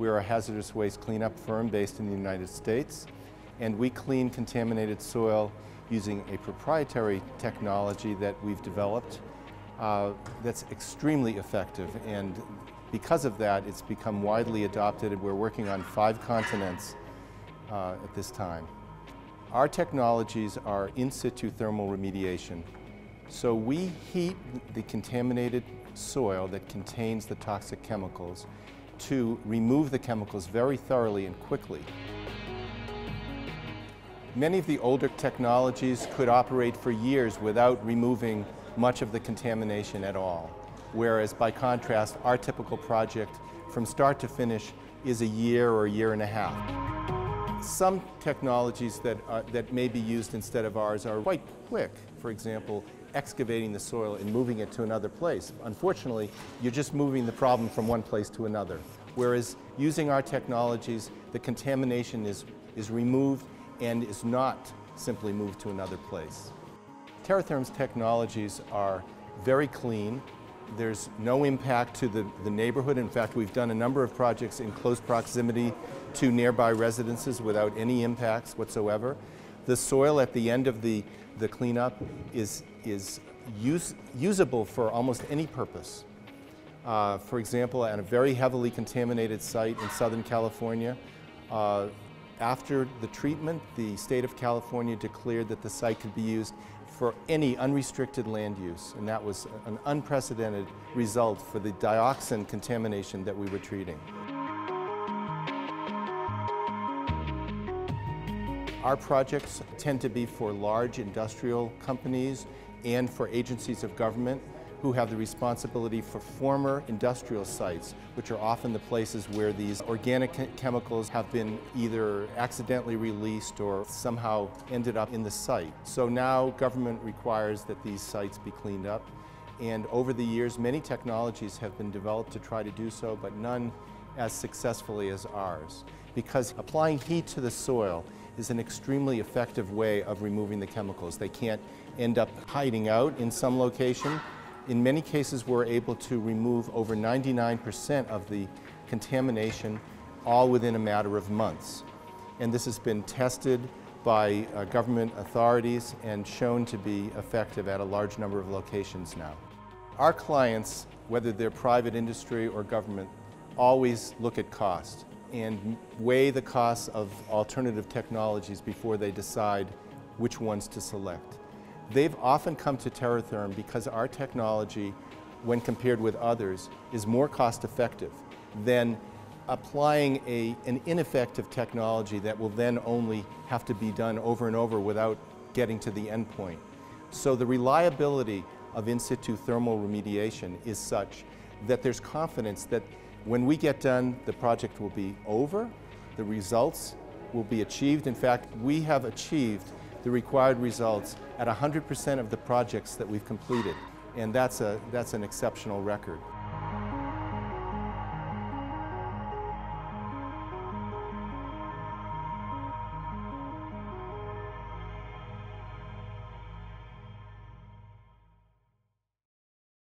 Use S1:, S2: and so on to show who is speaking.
S1: We're a hazardous waste cleanup firm based in the United States, and we clean contaminated soil using a proprietary technology that we've developed that's extremely effective, and because of that it's become widely adopted, and we're working on 5 continents at this time. Our technologies are in situ thermal remediation. So we heat the contaminated soil that contains the toxic chemicals to remove the chemicals very thoroughly and quickly. Many of the older technologies could operate for years without removing much of the contamination at all, whereas by contrast, our typical project from start to finish is a year or a year and a half. Some technologies that may be used instead of ours are quite quick. For example, excavating the soil and moving it to another place. Unfortunately, you're just moving the problem from one place to another. Whereas using our technologies, the contamination is removed and is not simply moved to another place. TerraTherm's technologies are very clean. There's no impact to the neighborhood. In fact, we've done a number of projects in close proximity to nearby residences without any impacts whatsoever. The soil at the end of the cleanup is usable for almost any purpose. For example, at a very heavily contaminated site in Southern California, after the treatment, the state of California declared that the site could be used for any unrestricted land use, and that was an unprecedented result for the dioxin contamination that we were treating. Our projects tend to be for large industrial companies and for agencies of government who have the responsibility for former industrial sites, which are often the places where these organic chemicals have been either accidentally released or somehow ended up in the site. So now government requires that these sites be cleaned up, and over the years many technologies have been developed to try to do so, but none as successfully as ours. Because applying heat to the soil is an extremely effective way of removing the chemicals. They can't end up hiding out in some location. In many cases, we're able to remove over 99% of the contamination all within a matter of months. And this has been tested by government authorities and shown to be effective at a large number of locations now. Our clients, whether they're private industry or government, always look at cost and weigh the costs of alternative technologies before they decide which ones to select. They've often come to TerraTherm because our technology, when compared with others, is more cost-effective than applying an ineffective technology that will then only have to be done over and over without getting to the end point. So the reliability of in situ thermal remediation is such that there's confidence that when we get done, the project will be over, the results will be achieved. In fact, we have achieved the required results at 100% of the projects that we've completed, and that's an exceptional record.